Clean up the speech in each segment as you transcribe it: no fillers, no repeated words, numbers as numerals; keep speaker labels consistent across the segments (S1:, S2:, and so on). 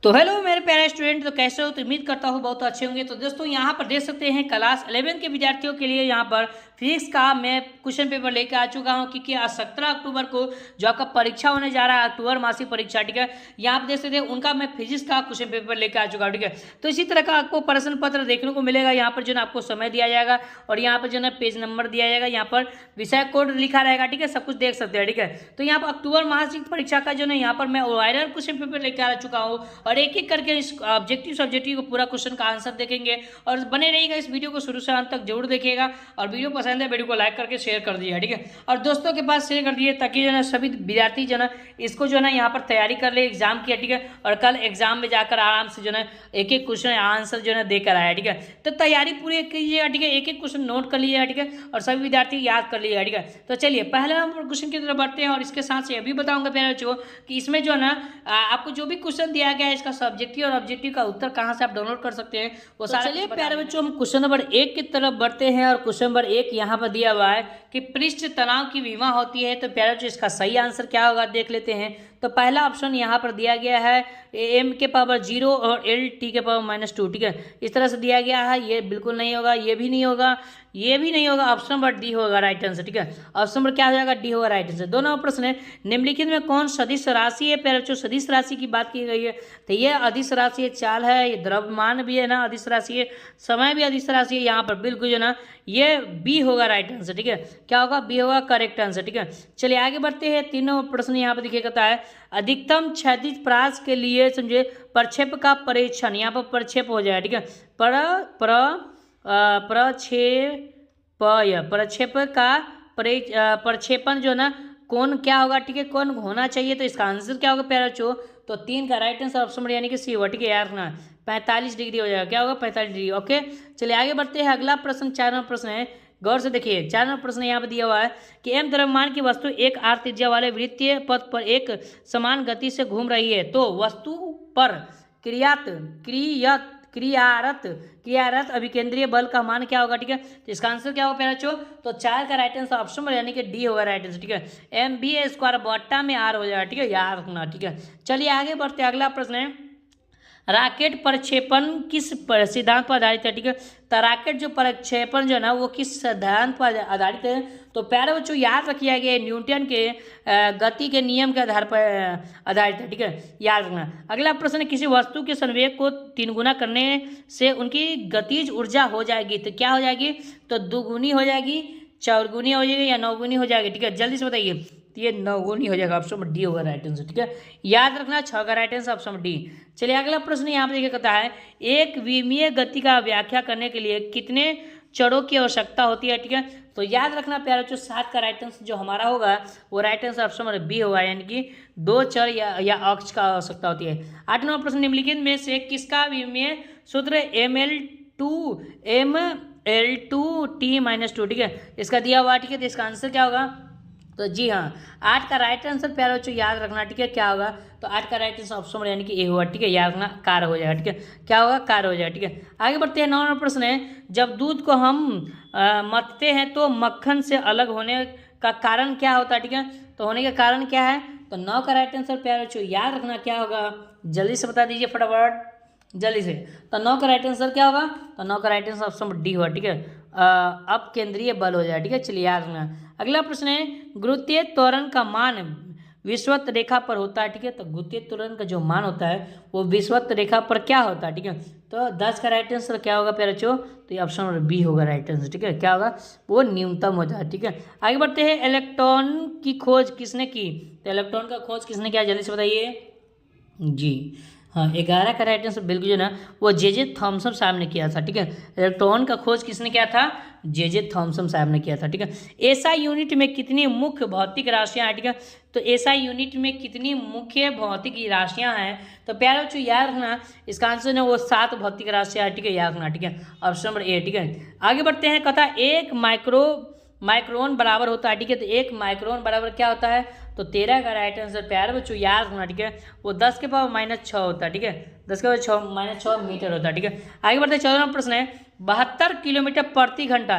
S1: तो हेलो मेरे प्यारे स्टूडेंट, तो कैसे हो? तो उम्मीद करता हूँ बहुत अच्छे होंगे। तो दोस्तों यहाँ पर देख सकते हैं क्लास 11 के विद्यार्थियों के लिए यहाँ पर फिजिक्स का मैं क्वेश्चन पेपर लेकर आ चुका हूँ, क्योंकि आज 17 अक्टूबर को जो आपका परीक्षा होने जा रहा है, अक्टूबर मासिक परीक्षा, ठीक है। यहाँ पर देख सकते हैं उनका मैं फिजिक्स का क्वेश्चन पेपर लेकर आ चुका हूँ, ठीक है। तो इसी तरह का आपको प्रश्न पत्र देखने को मिलेगा। यहाँ पर जो है आपको समय दिया जाएगा और यहाँ पर जो है पेज नंबर दिया जाएगा, यहाँ पर विषय कोड लिखा रहेगा, ठीक है। सब कुछ देख सकते हैं, ठीक है। तो यहाँ पर अक्टूबर मासिक परीक्षा का जो है यहाँ पर मैं वायरल क्वेश्चन पेपर लेकर आ चुका हूँ और एक एक करके इस ऑब्जेक्टिव सब्जेक्टिव को पूरा क्वेश्चन का आंसर देखेंगे और बने रहिएगा इस वीडियो को शुरू से अंत तक जरूर देखिएगा। और वीडियो पसंद है वीडियो को लाइक करके शेयर कर दीजिए, ठीक है। और दोस्तों के पास शेयर कर दीजिए ताकि जो है सभी विद्यार्थी जो है इसको जो है यहाँ पर तैयारी कर ले एग्जाम की, ठीक है। और कल एग्जाम में जाकर आराम से जो है एक एक क्वेश्चन आंसर जो है देकर आया, ठीक है। तो तैयारी पूरी कीजिएगा, ठीक है। एक एक क्वेश्चन नोट कर लीजिएगा, ठीक है। और सभी विद्यार्थी याद कर लीजिएगा, ठीक है। तो चलिए पहले हम क्वेश्चन की तरफ बढ़ते हैं और इसके साथ से अभी बताऊंगा प्यारे बच्चों कि इसमें जो है ना आपको जो भी क्वेश्चन दिया गया है इसका सब्जेक्टिव और ऑब्जेक्टिव का उत्तर कहाँ से आप डाउनलोड कर सकते हैं वो सारे। चलिए प्यारे बच्चों हम क्वेश्चन नंबर 1 की तरफ बढ़ते हैं और क्वेश्चन नंबर 1 यहाँ पर दिया हुआ है कि पृष्ठ तनाव की विमा होती है। तो प्यारे बच्चों इसका सही आंसर क्या होगा देख लेते हैं। तो पहला ऑप्शन यहाँ पर दिया गया है m के पावर 0 और l t के पावर -2, ठीक है। इस तरह से दिया गया है, ये बिल्कुल नहीं होगा, ये भी नहीं होगा, ये भी नहीं होगा। ऑप्शन नंबर डी होगा राइट आंसर, ठीक है। ऑप्शन नंबर क्या हो जाएगा? डी होगा राइट आंसर। दोनों प्रश्न है निम्नलिखित में कौन सदिश राशि है? प्यारे बच्चों सदिश राशि की बात की गई है तो ये अदिश राशि है, चाल है, ये द्रव्यमान भी है ना अदिश राशि है, समय भी अदिश राशि है। यहाँ पर बिल्कुल जो ना ये बी होगा राइट आंसर, ठीक है। क्या होगा? बी होगा करेक्ट आंसर, ठीक है। चलिए आगे बढ़ते हैं। तीनों प्रश्न यहाँ पर देखिए कहता है अधिकतम क्षैतिज परास के लिए समझे प्रक्षेप का परीक्षण, यहाँ पर प्रक्षेप हो जाए, ठीक है। प्रक्षेप का प्रक्षेपण जो है ना कौन क्या होगा, ठीक है, कौन होना चाहिए। तो इसका आंसर क्या होगा प्यारे बच्चों? तो 3 का राइट आंसर ऑप्शन यानी कि सी होगा, ठीक है। यार ना 45 डिग्री हो जाएगा, क्या होगा? 45 डिग्री, ओके। चलिए आगे बढ़ते हैं। अगला प्रश्न 4 नंबर प्रश्न है, गौर से देखिए। 4 नंबर प्रश्न यहाँ पर दिया हुआ है कि एम द्रव्यमान की वस्तु एक आर त्रिज्या वाले वृत्तीय पथ पर एक समान गति से घूम रही है, तो वस्तु पर क्रियारत अभिकेंद्रीय बल का मान क्या होगा, ठीक है। तो इसका आंसर क्या होगा प्यारे बच्चों? तो 4 का राइट आंसर ऑप्शन यानी कि डी होगा राइट आंसर, ठीक है। mv² बट्टा में आर हो जाएगा, ठीक है, याद रखना, ठीक है। चलिए आगे बढ़ते हैं। अगला प्रश्न है रॉकेट प्रक्षेपण किस सिद्धांत पर आधारित है, ठीक है। तो रॉकेट जो प्रक्षेपण जो है ना वो किस सिद्धांत पर आधारित है? तो प्यारे बच्चों याद रखिए कि न्यूटन के गति के नियम के आधार पर आधारित है, ठीक है, याद रखना। अगला प्रश्न है किसी वस्तु के संवेग को 3 गुना करने से उनकी गतिज ऊर्जा हो जाएगी, तो क्या हो जाएगी? तो 2 गुनी हो जाएगी, 4 गुनी हो जाएगी या 9 गुनी हो जाएगी, ठीक है। जल्दी से बताइए। तो ये 9 गुनी हो जाएगा, ऑप्शन डी होगा राइट आंसर, ठीक है। याद रखना 6 का राइट आंसर ऑप्शन डी। चलिए अगला प्रश्न यहाँ पर देखिए कहता है एक विमीय गति का व्याख्या करने के लिए कितने चरों की आवश्यकता होती है, ठीक है। तो याद रखना प्यारे बच्चों 7 का राइट आंसर जो हमारा होगा वो राइट आंसर ऑप्शन बी होगा, यानी कि 2 चर या अक्ष का आवश्यकता होती है। 8 नंबर प्रश्न निम्नलिखित में से किसका विमीय सूत्र ml2t-2, ठीक है, इसका दिया हुआ, ठीक है। तो इसका आंसर क्या होगा? तो जी हाँ 8 का राइट आंसर प्यारे बच्चों याद रखना, ठीक है, क्या होगा? तो 8 का राइट आंसर ऑप्शन यानी कि ए होगा, ठीक है, याद रखना कार हो जाएगा, ठीक है। क्या होगा? कार हो जाएगा, ठीक है। आगे बढ़ते हैं। 9 नंबर प्रश्न है जब दूध को हम मथते हैं तो मक्खन से अलग होने का कारण क्या होता है, ठीक है। तो होने का कारण क्या है? तो 9 का राइट आंसर प्यारे बच्चों याद रखना क्या होगा? जल्दी से बता दीजिए फटाफट, जल्दी से। तो 9 का राइट आंसर क्या होगा? तो 9 का राइट आंसर ऑप्शन डी होगा, ठीक है, अब केंद्रीय बल हो जाए, ठीक है। चलिए याद रखना। अगला प्रश्न है गुरुत्वीय त्वरण का मान विषुवत रेखा पर होता है, ठीक है। तो गुरुत्वीय त्वरण का जो मान होता है वो विषुवत रेखा पर क्या होता है, ठीक है। तो 10 का राइट आंसर क्या होगा प्यारे बच्चों? तो ये ऑप्शन नंबर बी होगा राइट आंसर, ठीक है। क्या होगा? वो न्यूनतम होता है, ठीक है। आगे बढ़ते हैं। इलेक्ट्रॉन की खोज किसने की? तो इलेक्ट्रॉन का खोज किसने किया? जल्दी से बताइए जी हाँ 11 का राइट आंसर बिल्कुल जो ना वो जे थॉमसन साहब ने किया था, ठीक है। इलेक्ट्रॉन का खोज किसने किया था? जे थॉमसन साहब ने किया था, ठीक है। एसआई यूनिट में कितनी मुख्य भौतिक राशियां हैं, ठीक है। तो एसआई यूनिट में कितनी मुख्य भौतिक राशियां हैं? तो प्यारे बच्चों याद रखना इसका आंसर ना वो 7 भौतिक राशियां, ठीक है, याद रखना, ठीक है, ऑप्शन नंबर ए, ठीक है। आगे बढ़ते हैं। कथा 1 माइक्रोन बराबर होता है, ठीक है। तो 1 माइक्रोन बराबर क्या होता है? तो 13 का राइट आंसर प्यारे बच्चों याद रखना, ठीक है, वो 10 के पावर -6 होता है, ठीक है, 10 के पावर -6 मीटर होता है, ठीक है। आगे बढ़ते हैं। 14वां प्रश्न है 72 किलोमीटर प्रति घंटा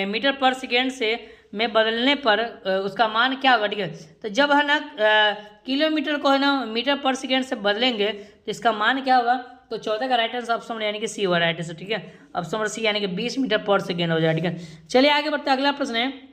S1: मीटर पर सेकेंड से में बदलने पर उसका मान क्या होगा, ठीक है। तो जब है ना किलोमीटर को है ना मीटर पर सेकेंड से बदलेंगे तो इसका मान क्या होगा, तो 14 का राइट आंसर ऑप्शन यानी कि सी होगा राइट आंसर, ठीक है। ऑप्शन नंबर सी यानी कि 20 मीटर पर सेकेंड हो जाएगा, ठीक है। चलिए आगे बढ़ते हैं। अगला प्रश्न है,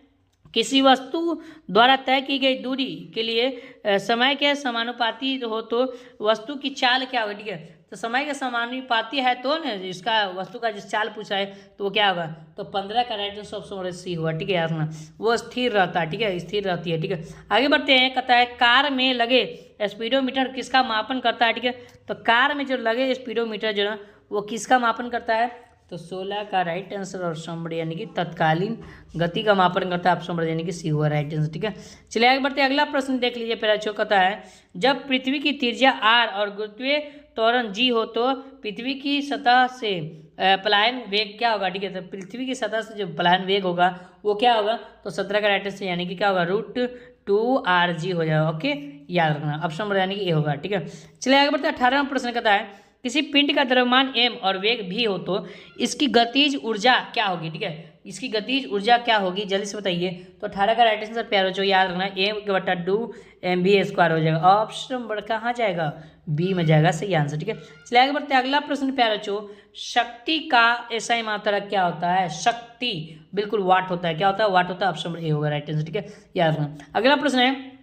S1: किसी वस्तु द्वारा तय की गई दूरी के लिए समय के समानुपाती हो तो वस्तु की चाल क्या होगी, ठीक है। तो समय के समानुपाती है तो ना इसका वस्तु का जिस चाल पूछा है तो वो क्या होगा, तो 15 का राइट आंसर ऑप्शन सी हुआ, ठीक है। यार ना वो स्थिर रहता है, ठीक है, स्थिर रहती है, ठीक है। आगे बढ़ते हैं। कहता है कार में लगे स्पीडोमीटर किसका मापन करता है, ठीक है। तो कार में जो लगे स्पीडोमीटर जो ना वो किसका मापन करता है, तो 16 का राइट आंसर ऑप्शन नंबर यानी कि तत्कालीन गति का मापन करता है, ऑप्शन नंबर यानी कि सी हुआ राइट आंसर, ठीक है। चलिए आगे बढ़ते हैं। अगला प्रश्न देख लीजिए। पहला जो कहता है, जब पृथ्वी की त्रिज्या r और गुरुत्वीय त्वरण g हो तो पृथ्वी की सतह से पलायन वेग क्या होगा, ठीक है। तो पृथ्वी की सतह से जो पलायन वेग होगा वो क्या होगा, तो 17 का राइट आंसर यानी कि क्या होगा, √2rg हो जाएगा, ओके, याद रखना। ऑप्शन नंबर यानी कि ए होगा, ठीक है। चलिए आगे बढ़ते हैं। 18वां प्रश्न कहता है, किसी पिंड का द्रव्यमान m और वेग v हो तो इसकी गतिज ऊर्जा क्या होगी, ठीक है। इसकी गतिज ऊर्जा क्या होगी, जल्दी से बताइए। तो 18 का राइट आंसर प्यारो जो याद रखना, m/2mv² हो जाएगा। ऑप्शन नंबर कहाँ जाएगा, बी में जाएगा, सही आंसर, ठीक है। चलिए आगे बढ़ते हैं। अगला प्रश्न प्यारो जो, शक्ति का ऐसा मात्रक क्या होता है, शक्ति बिल्कुल वाट होता है, क्या होता है, वाट होता है, ऑप्शन नंबर ए होगा राइट आंसर, ठीक है, याद रखना। अगला प्रश्न है,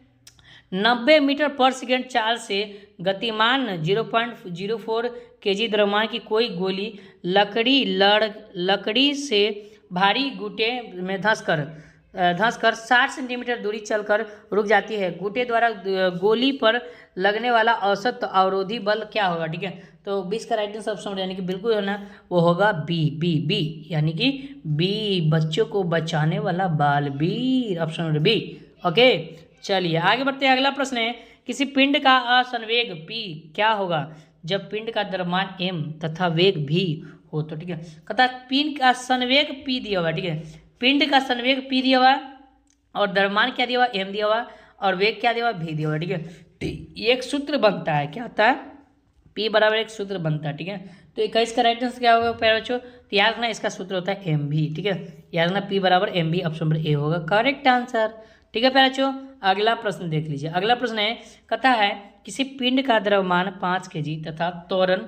S1: 90 मीटर पर सेकेंड चाल से गतिमान 0.04 kg द्रव्यमान की कोई गोली लकड़ी से भारी गुटे में धंसकर 60 सेंटीमीटर दूरी चलकर रुक जाती है। गुटे द्वारा गोली पर लगने वाला औसत अवरोधी बल क्या होगा, ठीक है। तो 20 का राइट आंसर ऑप्शन यानी कि बिल्कुल है ना वो होगा बी यानी कि बी, बच्चों को बचाने वाला बाल, B, option number B, okay. चलिए आगे बढ़ते हैं। अगला प्रश्न है, किसी पिंड का असंवेग p क्या होगा जब पिंड का द्रव्यमान m तथा वेग v हो तो, ठीक है। कहता पिंड का संवेग p दिया हुआ, ठीक है। पिंड का संवेग p दिया हुआ और द्रव्यमान क्या दिया हुआ, m दिया हुआ और वेग क्या दिया हुआ, v दिया हुआ, ठीक है। एक सूत्र बनता है, क्या होता है, p बराबर एक सूत्र बनता है, ठीक है। तो 21 का राइट आंसर क्या होगा प्यारे बच्चों, तो याद रखना इसका सूत्र होता है mv, ठीक है। याद रखना p बराबर mv, ऑप्शन नंबर ए होगा करेक्ट आंसर, ठीक है प्यारे बच्चों। अगला प्रश्न देख लीजिए। अगला प्रश्न है, कहता है किसी पिंड का द्रव्यमान 5 kg तथा त्वरण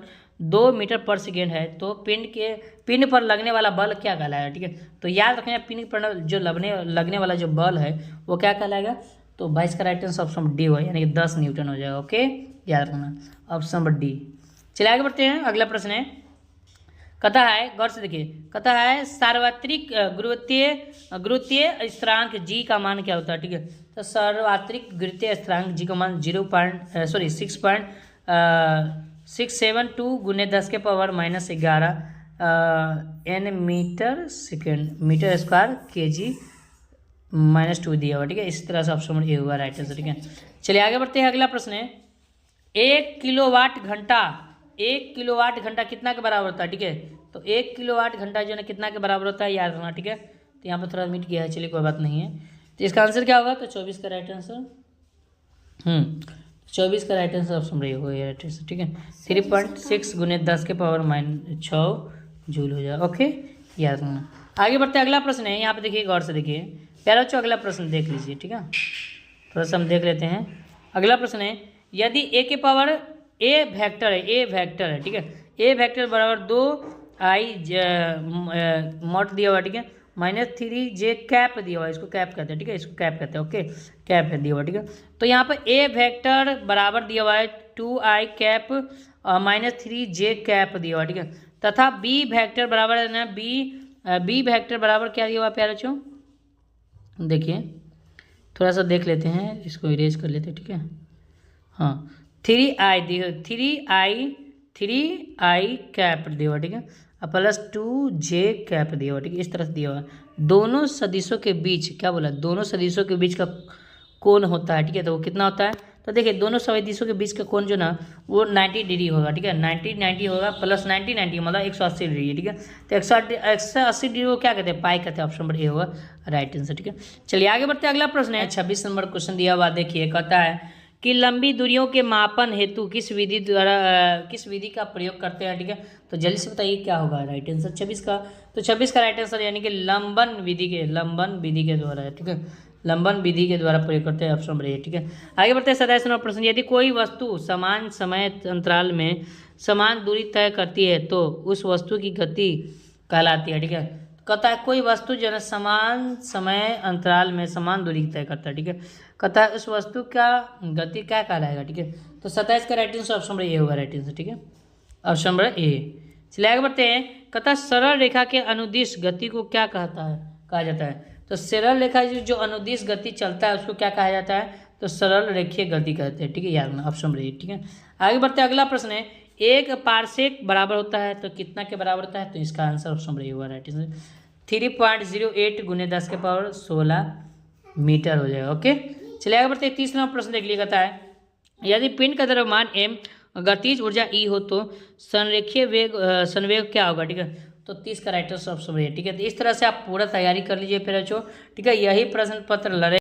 S1: 2 मीटर पर सेकेंड है तो पिंड पर लगने वाला बल क्या कहलाएगा, ठीक है। तो याद रखना पिंड पर जो लगने वाला जो बल है वो क्या कहलाएगा, तो 22 का राइट आंसर ऑप्शन डी हो यानी कि 10 न्यूटन हो जाएगा, ओके, याद रखना ऑप्शन नंबर डी। चलिए आगे बढ़ते हैं। अगला प्रश्न है, कहता है गौर से देखिए, कहता है सार्वत्रिक गुरुत्वीय स्थिरांक g का मान क्या होता है, ठीक है। तो सार्वत्रिक गुरुत्वीय स्थिरांक g का मान 6.672 गुने 10 के power -11 n metre square kg -2 दिया हुआ, ठीक है। इस तरह से ऑप्शन नंबर ए हुआ राइट आंसर, ठीक है। चलिए आगे बढ़ते हैं। अगला प्रश्न है, 1 किलोवाट घंटा कितना के बराबर होता है, ठीक है। तो 1 किलोवाट घंटा जो है कितना के बराबर होता है, याद रखना, ठीक है। तो यहाँ पर थोड़ा मिट गया है, चलिए कोई बात नहीं है। तो इसका आंसर क्या होगा, तो 24 का राइट आंसर 24 का राइट आंसर ऑप्शन रही होगा राइट आंसर, ठीक है। 3.6 गुने 10 के पावर -6 जूल हो जाएगा, ओके, याद रखना। आगे बढ़ते हैं। अगला प्रश्न है, यहाँ पे देखिए गौर से देखिए प्यारे बच्चों, अगला प्रश्न देख लीजिए, ठीक है। थोड़ा सा हम देख लेते हैं। अगला प्रश्न है, यदि a के पावर a वेक्टर है, ठीक है। a वेक्टर बराबर 2i मॉड दिया हुआ, ठीक है, -3j कैप दिया हुआ, इसको कैप कहते हैं, ठीक है, इसको कैप कहते हैं, ओके, कैप है दिया हुआ, ठीक है। तो यहाँ पर a वेक्टर बराबर दिया हुआ है 2i कैप -3j कैप दिया हुआ, ठीक है। तथा b वेक्टर बराबर है ना b वेक्टर बराबर क्या दिया हुआ प्यारे बच्चों, देखिए थोड़ा सा देख लेते हैं, इसको इरेज कर लेते हैं, ठीक है। हाँ, 3i कैप दिया हुआ, ठीक है, +2j कैप दिया हुआ, ठीक है, इस तरह से दिया हुआ। दोनों सदिशों के बीच क्या बोला, दोनों सदिशों के बीच का कोण होता है, ठीक है। तो वो कितना होता है, तो देखिए दोनों सदिशों के बीच का कोण जो ना वो 90 डिग्री होगा, ठीक है। 90 होगा प्लस 90 मतलब 180 डिग्री, ठीक है। तो 180 डिग्री को क्या कहते हैं, पाई कहते हैं, ऑप्शन नंबर ए होगा राइट आंसर, ठीक है। चलिए आगे बढ़ते हैं। अगला प्रश्न है 26 नंबर क्वेश्चन दिया हुआ, देखिए कहता है कि लंबी दूरियों के मापन हेतु किस विधि का प्रयोग करते हैं, ठीक है। तो जल्दी से बताइए क्या होगा राइट आंसर 26 का। तो 26 का राइट आंसर यानी कि लंबन विधि के द्वारा है, ठीक है। लंबन विधि के द्वारा प्रयोग करते हैं, ऑप्शन नंबर ए, ठीक है। आगे बढ़ते हैं 27 नंबर प्रश्न। यदि कोई वस्तु समान समय अंतराल में समान दूरी तय करती है तो उस वस्तु की गति कहलाती है, ठीक है। कहता है कोई वस्तु जो है समान समय अंतराल में समान दूरी तय करता है, ठीक है। कहता है उस वस्तु का गति क्या कहलाएगा, ठीक है। तो 27 का right answer option number A होगा राइट आंसर, ठीक है। Option number A. चलिए आगे बढ़ते हैं। कहता है सरल रेखा के अनुदिश गति को क्या कहा जाता है। तो सरल रेखा जो अनुदिश गति चलता है उसको क्या कहा जाता है, तो सरल रेखीय गति कहते हैं, ठीक है। याद रखना ऑप्शन नंबर ए, ठीक है। आगे बढ़ते हैं, अगला प्रश्न है एक पारसेक बराबर होता है तो कितना के बराबर होता है, तो इसका आंसर ऑप्शन नंबर ए हुआ राइट आंसर 3.08 × 10⁻16 मीटर हो जाएगा, ओके। चलिए आगे बढ़ते हैं, 30 नंबर प्रश्न देख लिया। कहता है यदि पिंड का द्रव्यमान m गतिज ऊर्जा E हो तो संवेग क्या होगा, ठीक है। तो 30 का right answer option number A, ठीक है। तो इस तरह से आप पूरा तैयारी कर लीजिए फिर बच्चों, ठीक है। यही प्रश्न पत्र लड़े